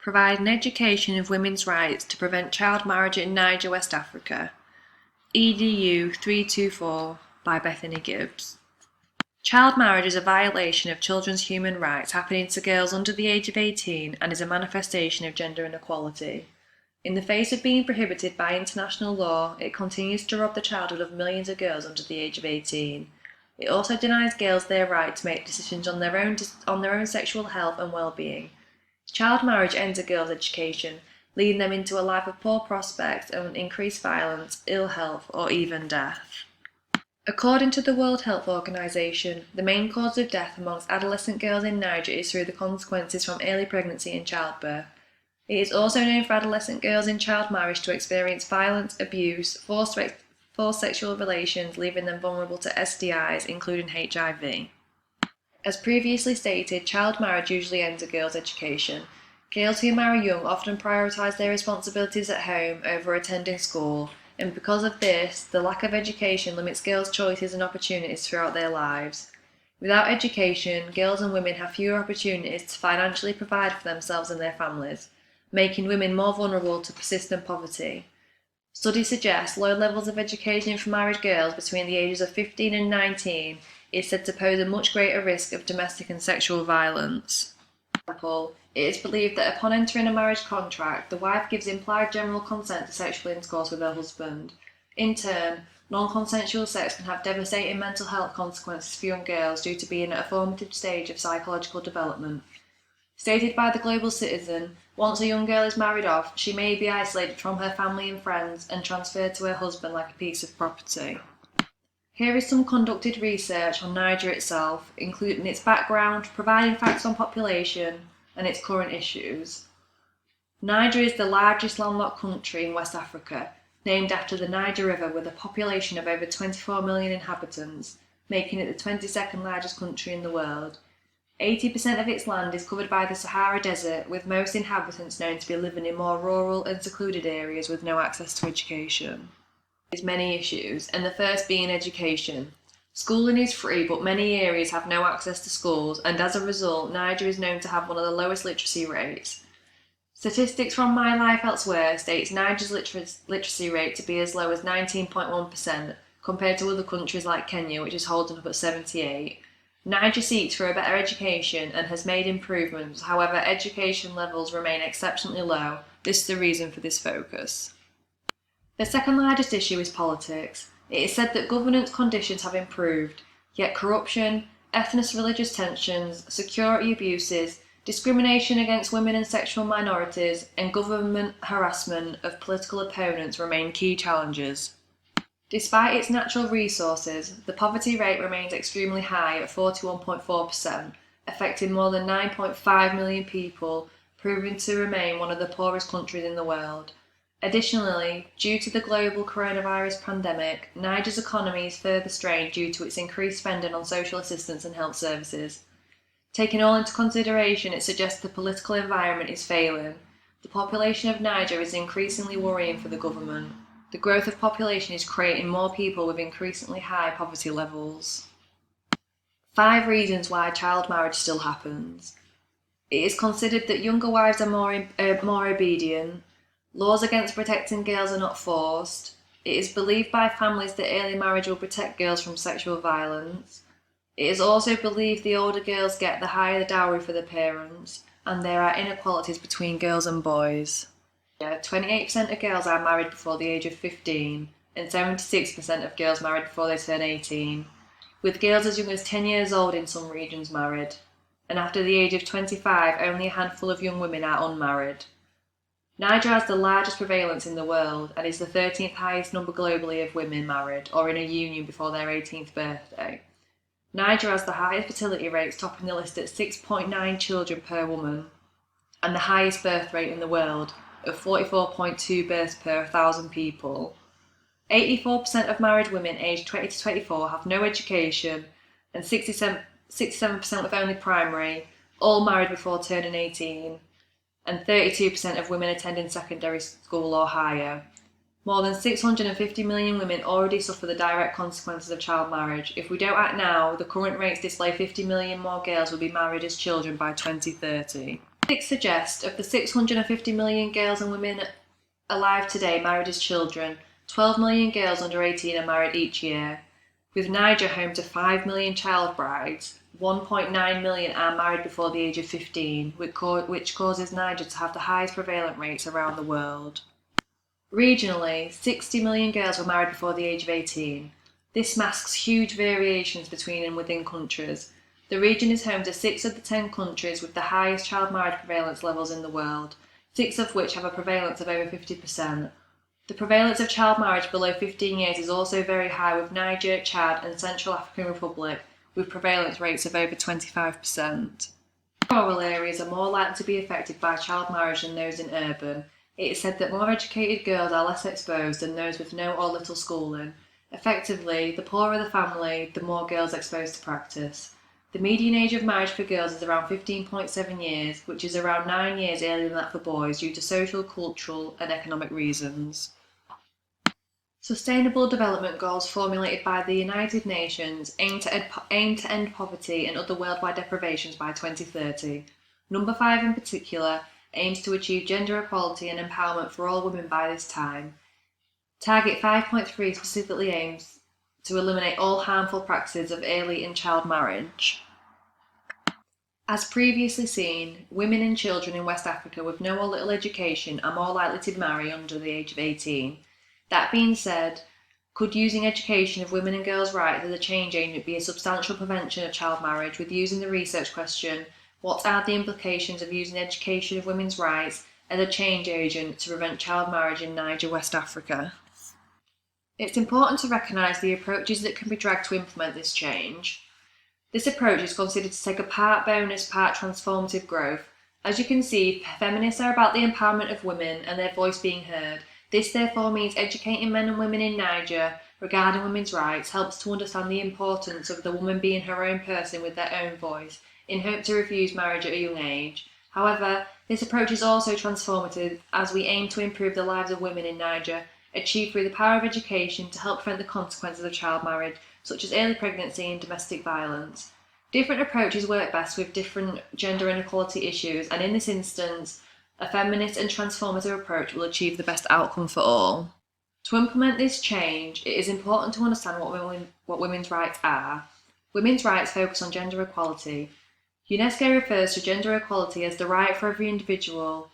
Provide an education of women's rights to prevent child marriage in Niger, West Africa. EDU324 by Bethany Gibbs. Child marriage is a violation of children's human rights happening to girls under the age of 18 and is a manifestation of gender inequality. In the face of being prohibited by international law, it continues to rob the childhood of millions of girls under the age of 18. It also denies girls their right to make decisions on their own sexual health and well-being. Child marriage ends a girl's education, leading them into a life of poor prospects and increased violence, ill health, or even death. According to the World Health Organization, the main cause of death amongst adolescent girls in Niger is through the consequences from early pregnancy and childbirth. It is also known for adolescent girls in child marriage to experience violence, abuse, forced sexual relations, leaving them vulnerable to STIs, including HIV. As previously stated, child marriage usually ends a girl's education. Girls who marry young often prioritise their responsibilities at home over attending school, and because of this, the lack of education limits girls' choices and opportunities throughout their lives. Without education, girls and women have fewer opportunities to financially provide for themselves and their families, making women more vulnerable to persistent poverty. Studies suggest low levels of education for married girls between the ages of 15 and 19 is said to pose a much greater risk of domestic and sexual violence. For example, it is believed that upon entering a marriage contract, the wife gives implied general consent to sexual intercourse with her husband. In turn, non-consensual sex can have devastating mental health consequences for young girls due to being at a formative stage of psychological development. Stated by the Global Citizen, once a young girl is married off, she may be isolated from her family and friends and transferred to her husband like a piece of property. Here is some conducted research on Niger itself, including its background, providing facts on population, and its current issues. Niger is the largest landlocked country in West Africa, named after the Niger River with a population of over 24 million inhabitants, making it the 22nd largest country in the world. 80% of its land is covered by the Sahara Desert, with most inhabitants known to be living in more rural and secluded areas with no access to education. There's many issues, and the first being education. Schooling is free, but many areas have no access to schools, and as a result, Niger is known to have one of the lowest literacy rates. Statistics from My Life Elsewhere states Niger's literacy rate to be as low as 19.1%, compared to other countries like Kenya, which is holding up at 78%. Niger seeks for a better education and has made improvements, however, education levels remain exceptionally low. This is the reason for this focus. The second largest issue is politics. It is said that governance conditions have improved, yet corruption, ethnic-religious tensions, security abuses, discrimination against women and sexual minorities, and government harassment of political opponents remain key challenges. Despite its natural resources, the poverty rate remains extremely high at 41.4%, affecting more than 9.5 million people, proving to remain one of the poorest countries in the world. Additionally, due to the global coronavirus pandemic, Niger's economy is further strained due to its increased spending on social assistance and health services. Taking all into consideration, it suggests the political environment is failing. The population of Niger is increasingly worrying for the government. The growth of population is creating more people with increasingly high poverty levels. 5 reasons why child marriage still happens. It is considered that younger wives are more obedient. Laws against protecting girls are not forced. It is believed by families that early marriage will protect girls from sexual violence. It is also believed the older girls get, the higher the dowry for the parents, and there are inequalities between girls and boys. 28% of girls are married before the age of 15, and 76% of girls married before they turn 18, with girls as young as 10 years old in some regions married, and after the age of 25 only a handful of young women are unmarried. Niger has the largest prevalence in the world and is the 13th highest number globally of women married or in a union before their 18th birthday. Niger has the highest fertility rates, topping the list at 6.9 children per woman, and the highest birth rate in the world of 44.2 births per 1,000 people. 84% of married women aged 20 to 24 have no education, and 67% with only primary, all married before turning 18, and 32% of women attending secondary school or higher. More than 650 million women already suffer the direct consequences of child marriage. If we don't act now, the current rates display 50 million more girls will be married as children by 2030. Statistics suggest of the 650 million girls and women alive today married as children, 12 million girls under 18 are married each year. With Niger home to 5 million child brides, 1.9 million are married before the age of 15, which causes Niger to have the highest prevalent rates around the world. Regionally, 60 million girls were married before the age of 18. This masks huge variations between and within countries. The region is home to 6 of the 10 countries with the highest child marriage prevalence levels in the world, 6 of which have a prevalence of over 50%. The prevalence of child marriage below 15 years is also very high, with Niger, Chad and Central African Republic with prevalence rates of over 25%. Rural areas are more likely to be affected by child marriage than those in urban. It is said that more educated girls are less exposed than those with no or little schooling. Effectively, the poorer the family, the more girls exposed to practice. The median age of marriage for girls is around 15.7 years, which is around 9 years earlier than that for boys due to social, cultural and economic reasons. Sustainable Development Goals formulated by the United Nations aim to end poverty and other worldwide deprivations by 2030. Number 5 in particular aims to achieve gender equality and empowerment for all women by this time. Target 5.3 specifically aims to eliminate all harmful practices of early and child marriage. As previously seen, women and children in West Africa with no or little education are more likely to marry under the age of 18. That being said, could using education of women and girls' rights as a change agent be a substantial prevention of child marriage, with using the research question, what are the implications of using education of women's rights as a change agent to prevent child marriage in Niger, West Africa? It's important to recognise the approaches that can be dragged to implement this change. This approach is considered to take a part bonus, part transformative growth. As you can see, feminists are about the empowerment of women and their voice being heard. This therefore means educating men and women in Niger regarding women's rights helps to understand the importance of the woman being her own person with their own voice, in hope to refuse marriage at a young age. However, this approach is also transformative as we aim to improve the lives of women in Niger, achieved through the power of education to help prevent the consequences of child marriage, such as early pregnancy and domestic violence. Different approaches work best with different gender inequality issues, and in this instance, a feminist and transformative approach will achieve the best outcome for all. To implement this change, it is important to understand what women's rights are. Women's rights focus on gender equality. UNESCO refers to gender equality as the right for every individual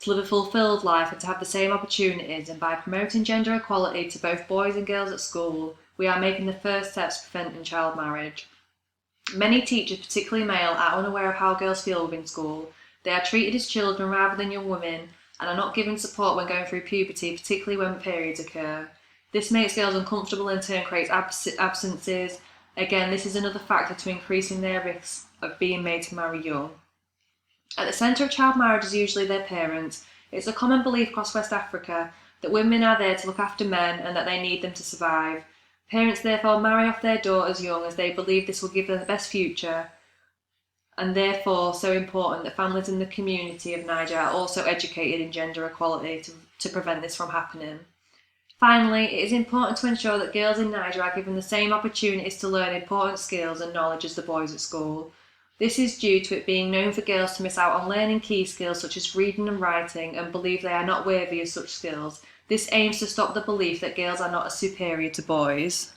to live a fulfilled life and to have the same opportunities, and by promoting gender equality to both boys and girls at school, we are making the first steps to preventing child marriage. Many teachers, particularly male, are unaware of how girls feel within school. They are treated as children rather than young women and are not given support when going through puberty, particularly when periods occur. This makes girls uncomfortable and in turn creates absences. Again, this is another factor to increasing their risks of being made to marry young. At the centre of child marriage is usually their parents. It's a common belief across West Africa that women are there to look after men and that they need them to survive. Parents therefore marry off their daughters young as they believe this will give them the best future, and therefore so important that families in the community of Niger are also educated in gender equality to prevent this from happening. Finally, it is important to ensure that girls in Niger are given the same opportunities to learn important skills and knowledge as the boys at school. This is due to it being known for girls to miss out on learning key skills such as reading and writing and believe they are not worthy of such skills. This aims to stop the belief that girls are not as superior to boys.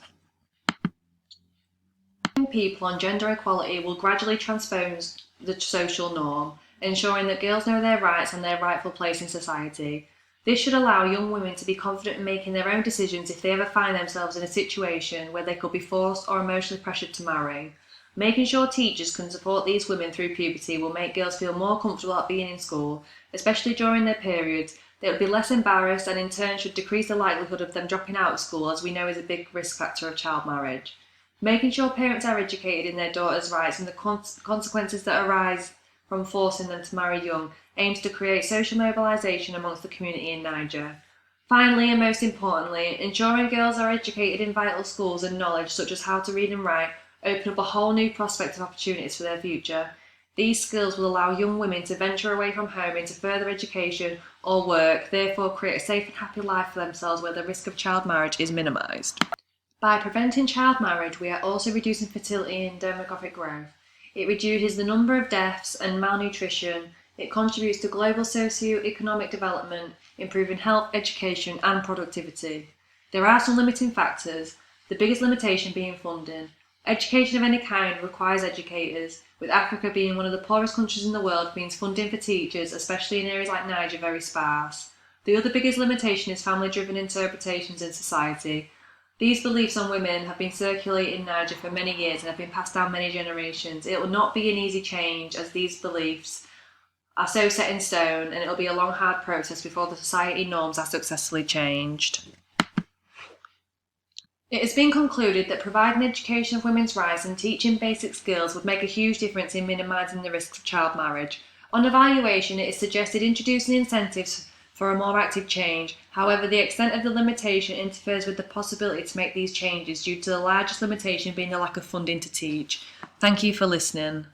People on gender equality will gradually transpose the social norm, ensuring that girls know their rights and their rightful place in society. This should allow young women to be confident in making their own decisions if they ever find themselves in a situation where they could be forced or emotionally pressured to marry. Making sure teachers can support these women through puberty will make girls feel more comfortable at being in school, especially during their periods. They will be less embarrassed and in turn should decrease the likelihood of them dropping out of school, as we know is a big risk factor of child marriage. Making sure parents are educated in their daughters' rights and the consequences that arise from forcing them to marry young aims to create social mobilisation amongst the community in Niger. Finally, and most importantly, ensuring girls are educated in vital skills and knowledge such as how to read and write open up a whole new prospect of opportunities for their future. These skills will allow young women to venture away from home into further education or work, therefore create a safe and happy life for themselves where the risk of child marriage is minimised. By preventing child marriage, we are also reducing fertility and demographic growth. It reduces the number of deaths and malnutrition, It contributes to global socio-economic development, improving health, education, and productivity. There are some limiting factors, the biggest limitation being funding. Education of any kind requires educators, with Africa being one of the poorest countries in the world means funding for teachers, especially in areas like Niger, very sparse. The other biggest limitation is family-driven interpretations in society. These beliefs on women have been circulating in Niger for many years and have been passed down many generations. It will not be an easy change, as these beliefs are so set in stone, and it will be a long, hard process before the society norms are successfully changed. It has been concluded that providing education of women's rights and teaching basic skills would make a huge difference in minimising the risks of child marriage. On evaluation, it is suggested introducing incentives for a more active change. However, the extent of the limitation interferes with the possibility to make these changes due to the largest limitation being the lack of funding to teach. Thank you for listening.